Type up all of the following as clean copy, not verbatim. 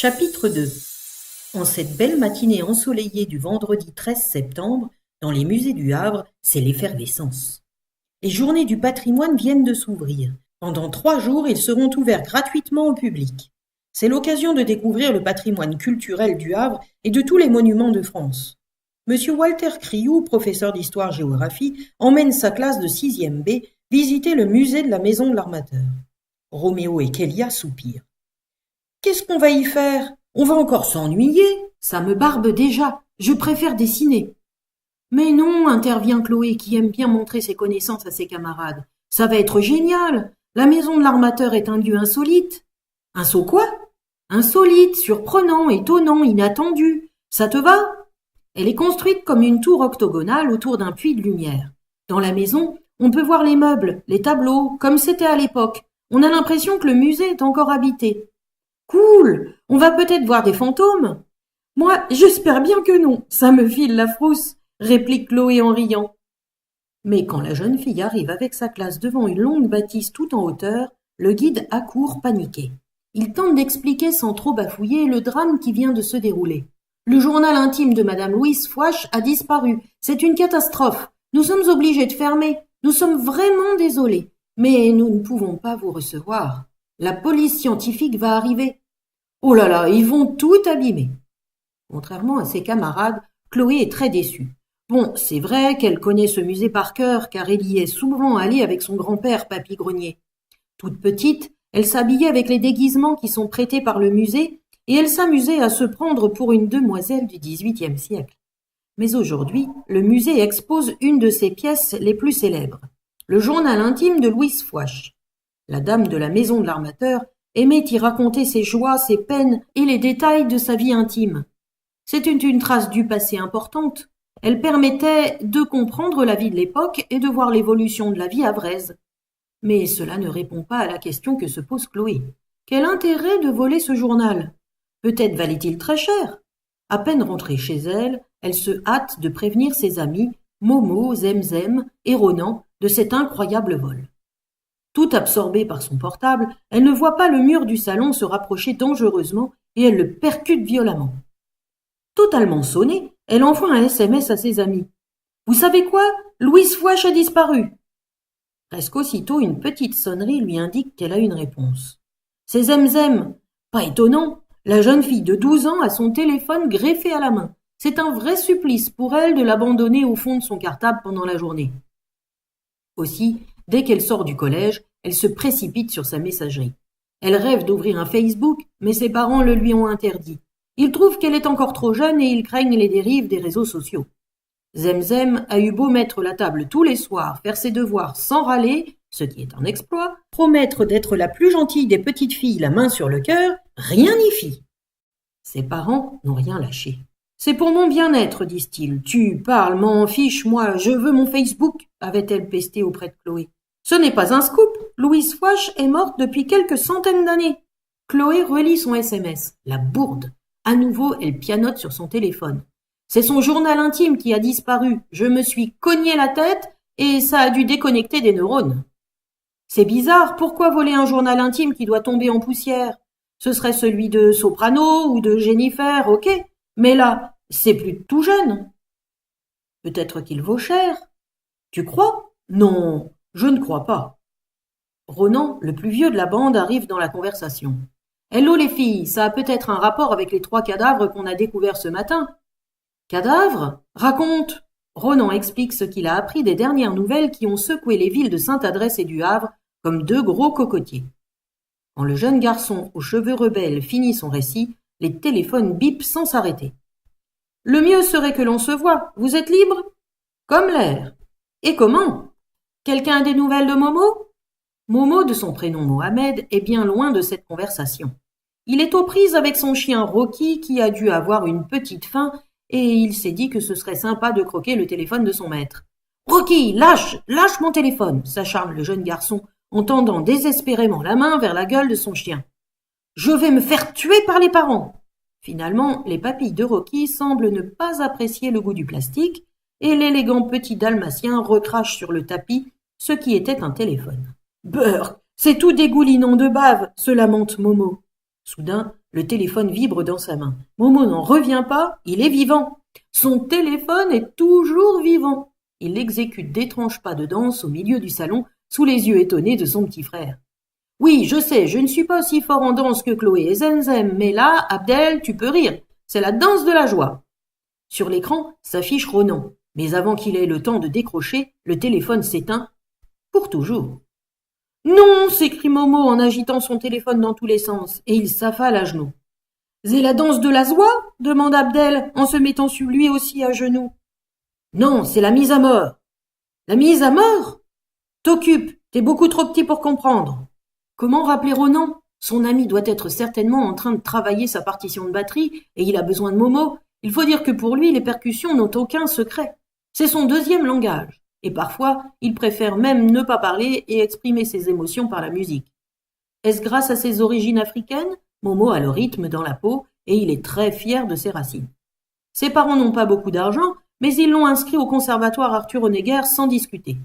Chapitre 2. En cette belle matinée ensoleillée du vendredi 13 septembre, dans les musées du Havre, c'est l'effervescence. Les journées du patrimoine viennent de s'ouvrir. Pendant 3 jours, ils seront ouverts gratuitement au public. C'est l'occasion de découvrir le patrimoine culturel du Havre et de tous les monuments de France. Monsieur Walter Crioux, professeur d'histoire-géographie, emmène sa classe de 6e B visiter le musée de la Maison de l'Armateur. Roméo et Kélia soupirent. « Qu'est-ce qu'on va y faire ? On va encore s'ennuyer. Ça me barbe déjà. Je préfère dessiner. » « Mais non, intervient Chloé, qui aime bien montrer ses connaissances à ses camarades. Ça va être génial. La Maison de l'Armateur est un lieu insolite. Quoi ? Insolite, surprenant, étonnant, inattendu. Ça te va ? Elle est construite comme une tour octogonale autour d'un puits de lumière. Dans la maison, on peut voir les meubles, les tableaux, comme c'était à l'époque. On a l'impression que le musée est encore habité. Cool ! On va peut-être voir des fantômes ? Moi, j'espère bien que non. Ça me file la frousse, réplique Chloé en riant. Mais quand la jeune fille arrive avec sa classe devant une longue bâtisse tout en hauteur, le guide accourt paniqué. Il tente d'expliquer sans trop bafouiller le drame qui vient de se dérouler. Le journal intime de Madame Louise Fouache a disparu. C'est une catastrophe. Nous sommes obligés de fermer. Nous sommes vraiment désolés. Mais nous ne pouvons pas vous recevoir. La police scientifique va arriver. Oh là là, ils vont tout abîmer. Contrairement à ses camarades, Chloé est très déçue. Bon, c'est vrai qu'elle connaît ce musée par cœur, car elle y est souvent allée avec son grand-père, Papy Grenier. Toute petite, elle s'habillait avec les déguisements qui sont prêtés par le musée, et elle s'amusait à se prendre pour une demoiselle du XVIIIe siècle. Mais aujourd'hui, le musée expose une de ses pièces les plus célèbres, le journal intime de Louise Fouache. La dame de la Maison de l'Armateur aimait y raconter ses joies, ses peines et les détails de sa vie intime. C'était une trace du passé importante. Elle permettait de comprendre la vie de l'époque et de voir l'évolution de la vie havraise. Mais cela ne répond pas à la question que se pose Chloé. Quel intérêt de voler ce journal ? Peut-être valait-il très cher. À peine rentrée chez elle, elle se hâte de prévenir ses amis, Momo, Zemzem et Ronan, de cet incroyable vol. Tout absorbée par son portable, elle ne voit pas le mur du salon se rapprocher dangereusement et elle le percute violemment. Totalement sonnée, elle envoie un SMS à ses amis. « Vous savez quoi ? Louise Fouache a disparu !» Presque aussitôt, une petite sonnerie lui indique qu'elle a une réponse. C'est Zemzem. Pas étonnant, la jeune fille de 12 ans a son téléphone greffé à la main. C'est un vrai supplice pour elle de l'abandonner au fond de son cartable pendant la journée. Aussi, dès qu'elle sort du collège, elle se précipite sur sa messagerie. Elle rêve d'ouvrir un Facebook, mais ses parents le lui ont interdit. Ils trouvent qu'elle est encore trop jeune et ils craignent les dérives des réseaux sociaux. Zemzem a eu beau mettre la table tous les soirs, faire ses devoirs sans râler, ce qui est un exploit, promettre d'être la plus gentille des petites filles la main sur le cœur, rien n'y fit. Ses parents n'ont rien lâché. « C'est pour mon bien-être, disent-ils. Tu parles, m'en fiche, moi, je veux mon Facebook, avait-elle pesté auprès de Chloé. Ce n'est pas un scoop. Louise Fouache est morte depuis quelques centaines d'années. Chloé relit son SMS. La bourde. À nouveau, elle pianote sur son téléphone. C'est son journal intime qui a disparu. Je me suis cogné la tête et ça a dû déconnecter des neurones. C'est bizarre, pourquoi voler un journal intime qui doit tomber en poussière ? Ce serait celui de Soprano ou de Jennifer, ok, mais là, c'est plus tout jeune. Peut-être qu'il vaut cher. Tu crois ? Non, je ne crois pas. Ronan, le plus vieux de la bande, arrive dans la conversation. Hello les filles, ça a peut-être un rapport avec les 3 cadavres qu'on a découverts ce matin. Cadavres ? Raconte. Ronan explique ce qu'il a appris des dernières nouvelles qui ont secoué les villes de Sainte-Adresse et du Havre comme 2 gros cocotiers. Quand le jeune garçon aux cheveux rebelles finit son récit, les téléphones bipent sans s'arrêter. Le mieux serait que l'on se voie. Vous êtes libre ? Comme l'air. Et comment ? Quelqu'un a des nouvelles de Momo ? Momo, de son prénom Mohamed, est bien loin de cette conversation. Il est aux prises avec son chien Rocky qui a dû avoir une petite faim et il s'est dit que ce serait sympa de croquer le téléphone de son maître. « Rocky, lâche mon téléphone !» s'acharne le jeune garçon en tendant désespérément la main vers la gueule de son chien. « Je vais me faire tuer par les parents !» Finalement, les papilles de Rocky semblent ne pas apprécier le goût du plastique et l'élégant petit dalmatien recrache sur le tapis ce qui était un téléphone. « Beurre, c'est tout dégoulinant de bave !» se lamente Momo. Soudain, Le téléphone vibre dans sa main. Momo n'en revient pas, il est vivant. Son téléphone est toujours vivant. Il exécute d'étranges pas de danse au milieu du salon, sous les yeux étonnés de son petit frère. Oui, je sais, je ne suis pas aussi fort en danse que Chloé et Zemzem, mais là, Abdel, tu peux rire. C'est la danse de la joie. Sur l'écran s'affiche Ronan, mais avant qu'il ait le temps de décrocher, le téléphone s'éteint pour toujours. Non, s'écrie Momo en agitant son téléphone dans tous les sens, et il s'affale à genoux. C'est la danse de la joie demande Abdel en se mettant sur lui aussi à genoux. Non, c'est la mise à mort. La mise à mort? T'occupe, t'es beaucoup trop petit pour comprendre. Comment rappeler Ronan? Son ami doit être certainement en train de travailler sa partition de batterie et il a besoin de Momo. Il faut dire que pour lui, les percussions n'ont aucun secret. C'est son deuxième langage. Et parfois, il préfère même ne pas parler et exprimer ses émotions par la musique. Est-ce grâce à ses origines africaines? Momo a le rythme dans la peau et il est très fier de ses racines. Ses parents n'ont pas beaucoup d'argent, mais ils l'ont inscrit au conservatoire Arthur Honegger sans discuter.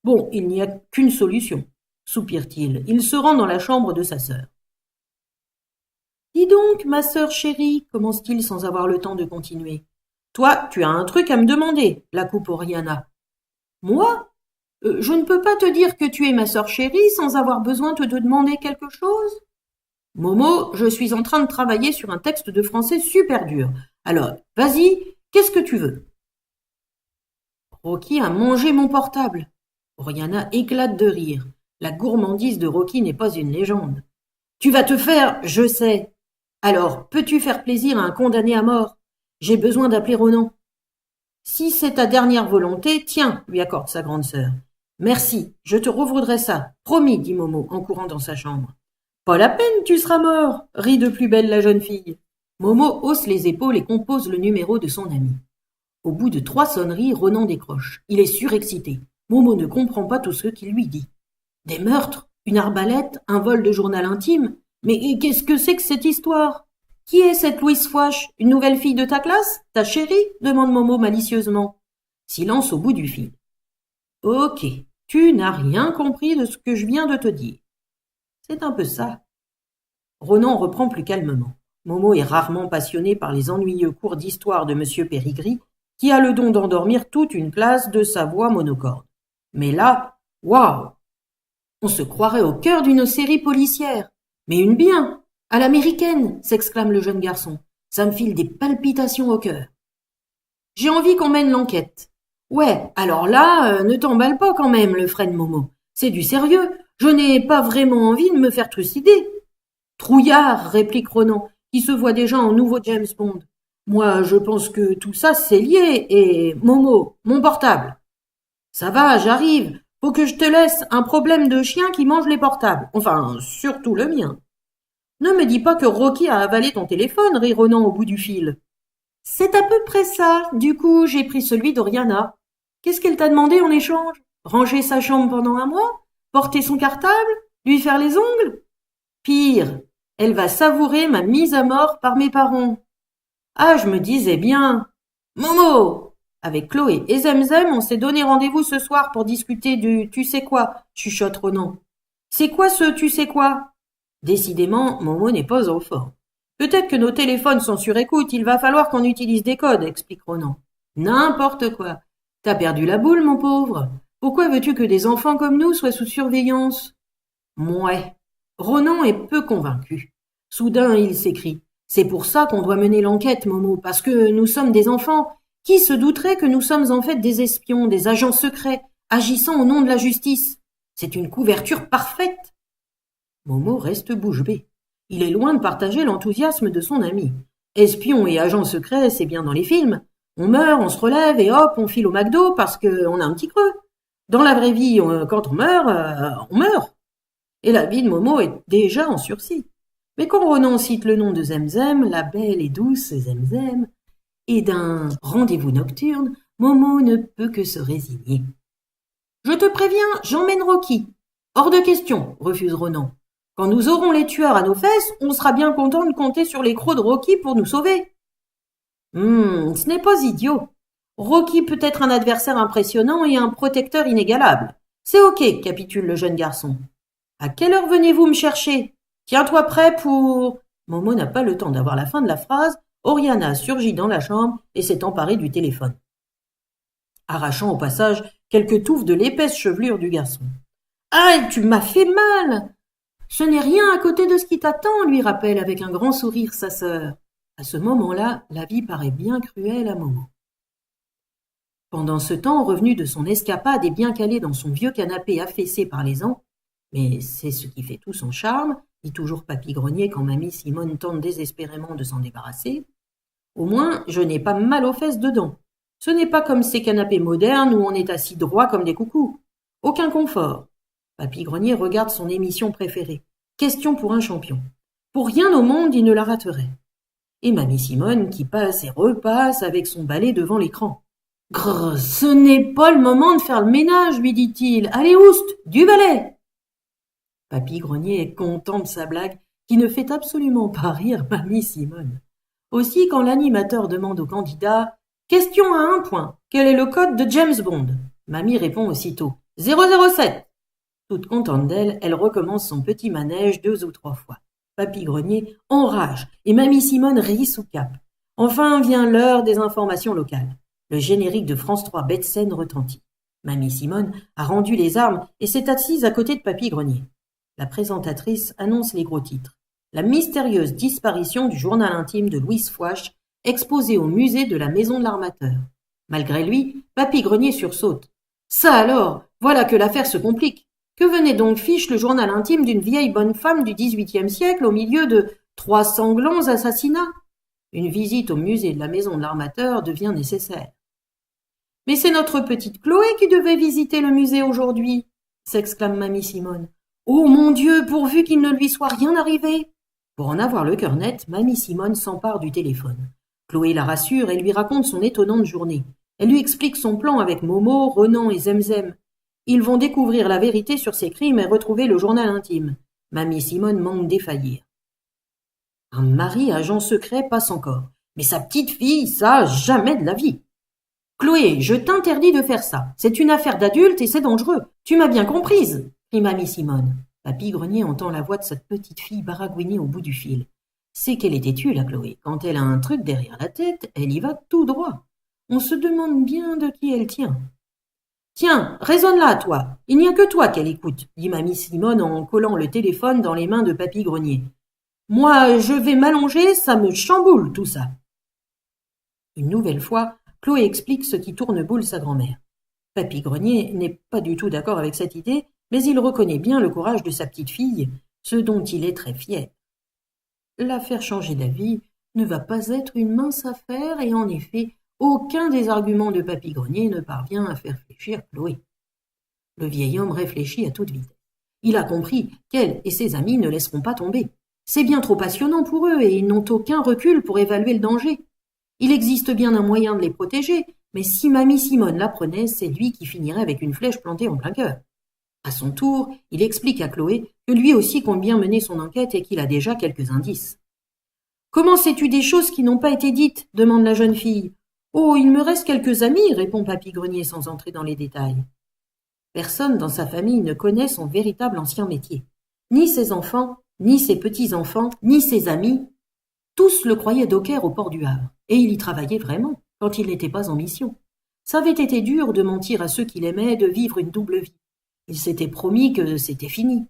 Bon, il n'y a qu'une solution, soupire-t-il. Il se rend dans la chambre de sa sœur. Dis donc, ma sœur chérie, commence-t-il sans avoir le temps de continuer. Toi, tu as un truc à me demander, la coupe Oriana. Moi? Je ne peux pas te dire que tu es ma sœur chérie sans avoir besoin de te demander quelque chose. Momo, je suis en train de travailler sur un texte de français super dur. Alors, vas-y, qu'est-ce que tu veux? Rocky a mangé mon portable. Oriana éclate de rire. La gourmandise de Rocky n'est pas une légende. Tu vas te faire, je sais. Alors, peux-tu faire plaisir à un condamné à mort? J'ai besoin d'appeler Ronan. Si c'est ta dernière volonté, tiens, lui accorde sa grande sœur. Merci, je te revaudrai ça. Promis, dit Momo en courant dans sa chambre. Pas la peine, tu seras mort, rit de plus belle la jeune fille. Momo hausse les épaules et compose le numéro de son ami. Au bout de 3 sonneries, Ronan décroche. Il est surexcité. Momo ne comprend pas tout ce qu'il lui dit. Des meurtres? Une arbalète? Un vol de journal intime? Mais qu'est-ce que c'est que cette histoire? Qui est cette Louise Fouache? Une nouvelle fille de ta classe? Ta chérie? Demande Momo malicieusement. Silence au bout du fil. Ok, tu n'as rien compris de ce que je viens de te dire. C'est un peu ça. Ronan reprend plus calmement. Momo est rarement passionné par les ennuyeux cours d'histoire de M. Périgry, qui a le don d'endormir toute une classe de sa voix monocorde. Mais là, waouh! On se croirait au cœur d'une série policière. Mais une bien, à l'américaine, s'exclame le jeune garçon. Ça me file des palpitations au cœur. J'ai envie qu'on mène l'enquête. Ouais, alors là, ne t'emballe pas quand même, le freine Momo. C'est du sérieux. Je n'ai pas vraiment envie de me faire trucider. Trouillard, réplique Ronan, qui se voit déjà en nouveau James Bond. Moi, je pense que tout ça, c'est lié. Et Momo, mon portable. Ça va, j'arrive. Faut que je te laisse. Un problème de chien qui mange les portables. Enfin, surtout le mien. Ne me dis pas que Rocky a avalé ton téléphone, rit Ronan au bout du fil. C'est à peu près ça. Du coup, j'ai pris celui d'Oriana. Qu'est-ce qu'elle t'a demandé en échange? Ranger sa chambre pendant un mois? Porter son cartable? Lui faire les ongles? Pire, elle va savourer ma mise à mort par mes parents. Ah, je me disais bien. Momo! Avec Chloé et Zemzem, on s'est donné rendez-vous ce soir pour discuter du tu sais quoi, chuchote Ronan. C'est quoi ce tu sais quoi? Décidément, Momo n'est pas en forme. Peut-être que nos téléphones sont sur écoute, il va falloir qu'on utilise des codes, explique Ronan. N'importe quoi. T'as perdu la boule, mon pauvre. Pourquoi veux-tu que des enfants comme nous soient sous surveillance? Mouais. Ronan est peu convaincu. Soudain, il s'écrie. C'est pour ça qu'on doit mener l'enquête, Momo, parce que nous sommes des enfants. Qui se douterait que nous sommes en fait des espions, des agents secrets, agissant au nom de la justice? C'est une couverture parfaite. Momo reste bouche bée. Il est loin de partager l'enthousiasme de son ami. Espion et agent secret, c'est bien dans les films. On meurt, on se relève et hop, on file au McDo parce qu'on a un petit creux. Dans la vraie vie, quand on meurt, on meurt. Et la vie de Momo est déjà en sursis. Mais quand Ronan cite le nom de Zemzem, la belle et douce Zemzem, et d'un rendez-vous nocturne, Momo ne peut que se résigner. Je te préviens, j'emmène Rocky. Hors de question, refuse Ronan. Quand nous aurons les tueurs à nos fesses, on sera bien content de compter sur les crocs de Rocky pour nous sauver. Ce n'est pas idiot. Rocky peut être un adversaire impressionnant et un protecteur inégalable. C'est ok, capitule le jeune garçon. À quelle heure venez-vous me chercher? Tiens-toi prêt pour... Momo n'a pas le temps d'avoir la fin de la phrase, Oriana surgit dans la chambre et s'est emparée du téléphone, arrachant au passage quelques touffes de l'épaisse chevelure du garçon. « Aïe, tu m'as fait mal !»« Ce n'est rien à côté de ce qui t'attend, » lui rappelle avec un grand sourire sa sœur. À ce moment-là, la vie paraît bien cruelle à Momo. Pendant ce temps, revenu de son escapade et bien calé dans son vieux canapé affaissé par les ans, mais c'est ce qui fait tout son charme, dit toujours Papy Grenier quand mamie Simone tente désespérément de s'en débarrasser. Au moins, je n'ai pas mal aux fesses dedans. Ce n'est pas comme ces canapés modernes où on est assis droit comme des coucous. Aucun confort. Papy Grenier regarde son émission préférée. Question pour un champion. Pour rien au monde, il ne la raterait. Et mamie Simone qui passe et repasse avec son balai devant l'écran. « Grrr, ce n'est pas le moment de faire le ménage, lui dit-il. Allez, oust, du balai !» Papy Grenier est content de sa blague qui ne fait absolument pas rire mamie Simone. Aussi, quand l'animateur demande au candidat « Question à 1 point, quel est le code de James Bond ?» Mamie répond aussitôt « 007 !» Toute contente d'elle, elle recommence son petit manège 2 ou 3 fois. Papy Grenier enrage et mamie Simone rit sous cape. Enfin vient l'heure des informations locales. Le générique de France 3 Bête Scène retentit. Mamie Simone a rendu les armes et s'est assise à côté de Papy Grenier. La présentatrice annonce les gros titres. La mystérieuse disparition du journal intime de Louise Fouache, exposé au musée de la Maison de l'Armateur. Malgré lui, Papy Grenier sursaute. Ça alors, voilà que l'affaire se complique. Que venait donc fiche le journal intime d'une vieille bonne femme du XVIIIe siècle au milieu de 3 sanglants assassinats? Une visite au musée de la Maison de l'Armateur devient nécessaire. « Mais c'est notre petite Chloé qui devait visiter le musée aujourd'hui !» s'exclame mamie Simone. « Oh mon Dieu, pourvu qu'il ne lui soit rien arrivé !» Pour en avoir le cœur net, mamie Simone s'empare du téléphone. Chloé la rassure et lui raconte son étonnante journée. Elle lui explique son plan avec Momo, Renan et Zemzem. Ils vont découvrir la vérité sur ces crimes et retrouver le journal intime. Mamie Simone manque défaillir. Un mari agent secret passe encore. Mais sa petite fille, ça, jamais de la vie. Chloé, je t'interdis de faire ça. C'est une affaire d'adulte et c'est dangereux. Tu m'as bien comprise, crie mamie Simone. Papy Grenier entend la voix de cette petite fille baragouiner au bout du fil. C'est qu'elle est têtue, la Chloé. Quand elle a un truc derrière la tête, elle y va tout droit. On se demande bien de qui elle tient. Tiens, raisonne-la, toi. Il n'y a que toi qu'elle écoute, dit mamie Simone en collant le téléphone dans les mains de Papy Grenier. Moi, je vais m'allonger, ça me chamboule tout ça. Une nouvelle fois, Chloé explique ce qui tourne-boule sa grand-mère. Papy Grenier n'est pas du tout d'accord avec cette idée, mais il reconnaît bien le courage de sa petite fille, ce dont il est très fier. La faire changer d'avis ne va pas être une mince affaire et en effet, aucun des arguments de Papy Grenier ne parvient à faire fléchir Chloé. Le vieil homme réfléchit à toute vitesse. Il a compris qu'elle et ses amis ne laisseront pas tomber. C'est bien trop passionnant pour eux et ils n'ont aucun recul pour évaluer le danger. Il existe bien un moyen de les protéger, mais si mamie Simone l'apprenait, c'est lui qui finirait avec une flèche plantée en plein cœur. À son tour, il explique à Chloé que lui aussi compte bien mener son enquête et qu'il a déjà quelques indices. « Comment sais-tu des choses qui n'ont pas été dites ?» demande la jeune fille. « Oh, il me reste quelques amis, » répond Papy Grenier sans entrer dans les détails. Personne dans sa famille ne connaît son véritable ancien métier. Ni ses enfants, ni ses petits-enfants, ni ses amis. Tous le croyaient docker au port du Havre. Et il y travaillait vraiment, quand il n'était pas en mission. Ça avait été dur de mentir à ceux qu'il aimait, de vivre une double vie. Il s'était promis que c'était fini.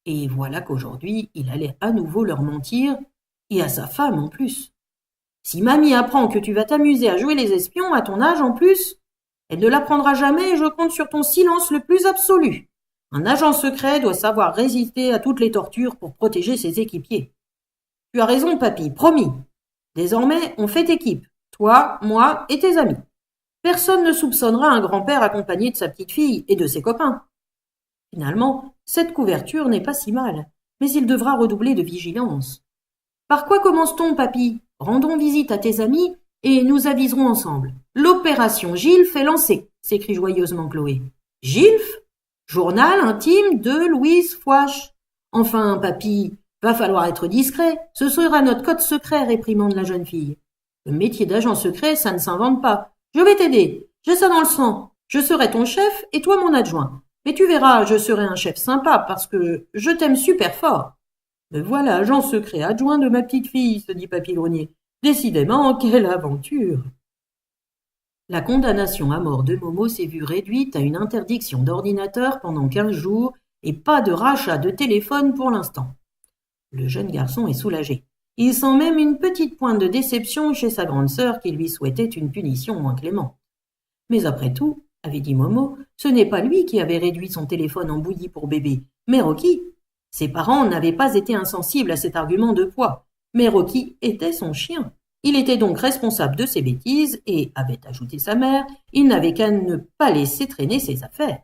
Et voilà qu'aujourd'hui, il allait à nouveau leur mentir, et à sa femme en plus. Si mamie apprend que tu vas t'amuser à jouer les espions à ton âge en plus, elle ne l'apprendra jamais et je compte sur ton silence le plus absolu. Un agent secret doit savoir résister à toutes les tortures pour protéger ses équipiers. Tu as raison, papy, promis. Désormais, on fait équipe, toi, moi et tes amis. Personne ne soupçonnera un grand-père accompagné de sa petite fille et de ses copains. Finalement, cette couverture n'est pas si mal, mais il devra redoubler de vigilance. Par quoi commence-t-on, papy ? Rendons visite à tes amis et nous aviserons ensemble. L'opération Gilf est lancée, s'écrie joyeusement Chloé. Gilf ? Journal intime de Louise Fouache. Enfin, papy, va falloir être discret. Ce sera notre code secret, réprimande la jeune fille. Le métier d'agent secret, ça ne s'invente pas. Je vais t'aider. J'ai ça dans le sang. Je serai ton chef et toi mon adjoint. Mais tu verras, je serai un chef sympa parce que je t'aime super fort. Me voilà agent secret adjoint de ma petite fille, se dit Papy-Grenier. Décidément, quelle aventure! La condamnation à mort de Momo s'est vue réduite à une interdiction d'ordinateur pendant 15 jours et pas de rachat de téléphone pour l'instant. Le jeune garçon est soulagé. Il sent même une petite pointe de déception chez sa grande sœur qui lui souhaitait une punition moins clémente. Mais après tout, avait dit Momo, ce n'est pas lui qui avait réduit son téléphone en bouillie pour bébé, mais Rocky. Ses parents n'avaient pas été insensibles à cet argument de poids, mais Rocky était son chien. Il était donc responsable de ses bêtises et, avait ajouté sa mère, il n'avait qu'à ne pas laisser traîner ses affaires.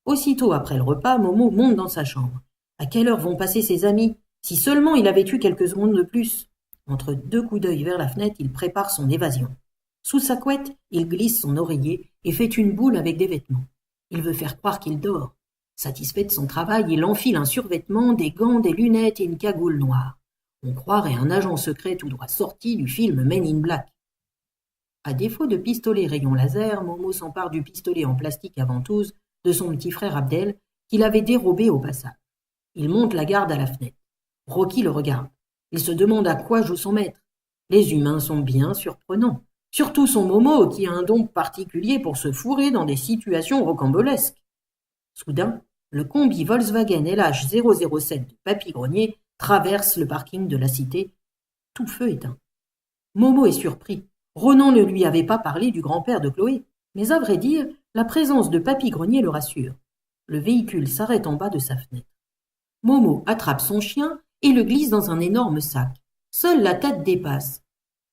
Aussitôt après le repas, Momo monte dans sa chambre. À quelle heure vont passer ses amis? Si seulement il avait eu quelques secondes de plus. Entre deux coups d'œil vers la fenêtre, il prépare son évasion. Sous sa couette, il glisse son oreiller et fait une boule avec des vêtements. Il veut faire croire qu'il dort. Satisfait de son travail, il enfile un survêtement, des gants, des lunettes et une cagoule noire. On croirait un agent secret tout droit sorti du film Men in Black. À défaut de pistolet rayon laser, Momo s'empare du pistolet en plastique à ventouse de son petit frère Abdel, qu'il avait dérobé au passage. Il monte la garde à la fenêtre. Rocky le regarde. Il se demande à quoi joue son maître. Les humains sont bien surprenants. Surtout son Momo, qui a un don particulier pour se fourrer dans des situations rocambolesques. Soudain, le combi Volkswagen LH007 de Papy-Grenier traverse le parking de la cité, tout feu éteint. Momo est surpris. Ronan ne lui avait pas parlé du grand-père de Chloé, mais à vrai dire, la présence de Papy-Grenier le rassure. Le véhicule s'arrête en bas de sa fenêtre. Momo attrape son chien et le glisse dans un énorme sac. Seule la tête dépasse.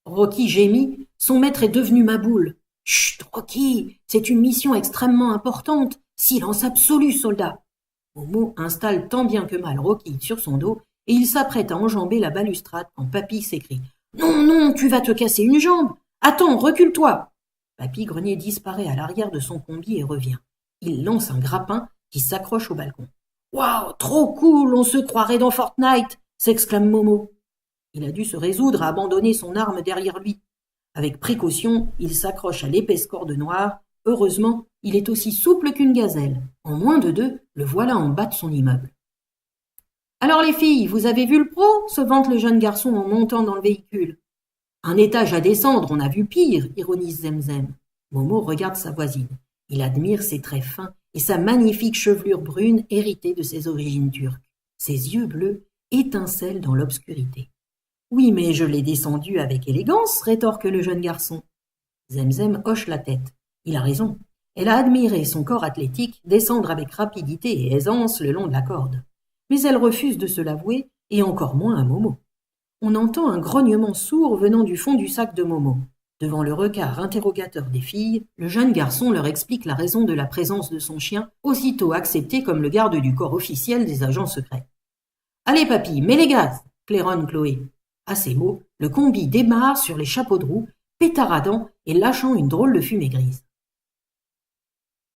Rocky gémit. Son maître est devenu ma boule. Chut, Rocky, c'est une mission extrêmement importante. Silence absolu, soldat. Momo installe tant bien que mal Rocky sur son dos et il s'apprête à enjamber la balustrade quand Papy s'écrie. Non, non, tu vas te casser une jambe. Attends, recule-toi. Papy-Grenier disparaît à l'arrière de son combi et revient. Il lance un grappin qui s'accroche au balcon. Waouh, trop cool, on se croirait dans Fortnite, s'exclame Momo. Il a dû se résoudre à abandonner son arme derrière lui. Avec précaution, il s'accroche à l'épaisse corde noire. Heureusement, il est aussi souple qu'une gazelle. En moins de 2, le voilà en bas de son immeuble. Alors les filles, vous avez vu le pro? Se vante le jeune garçon en montant dans le véhicule. Un étage à descendre, on a vu pire, ironise Zemzem. Momo regarde sa voisine. Il admire ses traits fins et sa magnifique chevelure brune héritée de ses origines turques. Ses yeux bleus étincellent dans l'obscurité. Oui, mais je l'ai descendu avec élégance, rétorque le jeune garçon. Zemzem hoche la tête. Il a raison. Elle a admiré son corps athlétique descendre avec rapidité et aisance le long de la corde. Mais elle refuse de se l'avouer, et encore moins à Momo. On entend un grognement sourd venant du fond du sac de Momo. Devant le regard interrogateur des filles, le jeune garçon leur explique la raison de la présence de son chien, aussitôt accepté comme le garde du corps officiel des agents secrets. « Allez, papy, mets les gaz !» claironne Chloé. À ces mots, le combi démarre sur les chapeaux de roue, pétaradant et lâchant une drôle de fumée grise.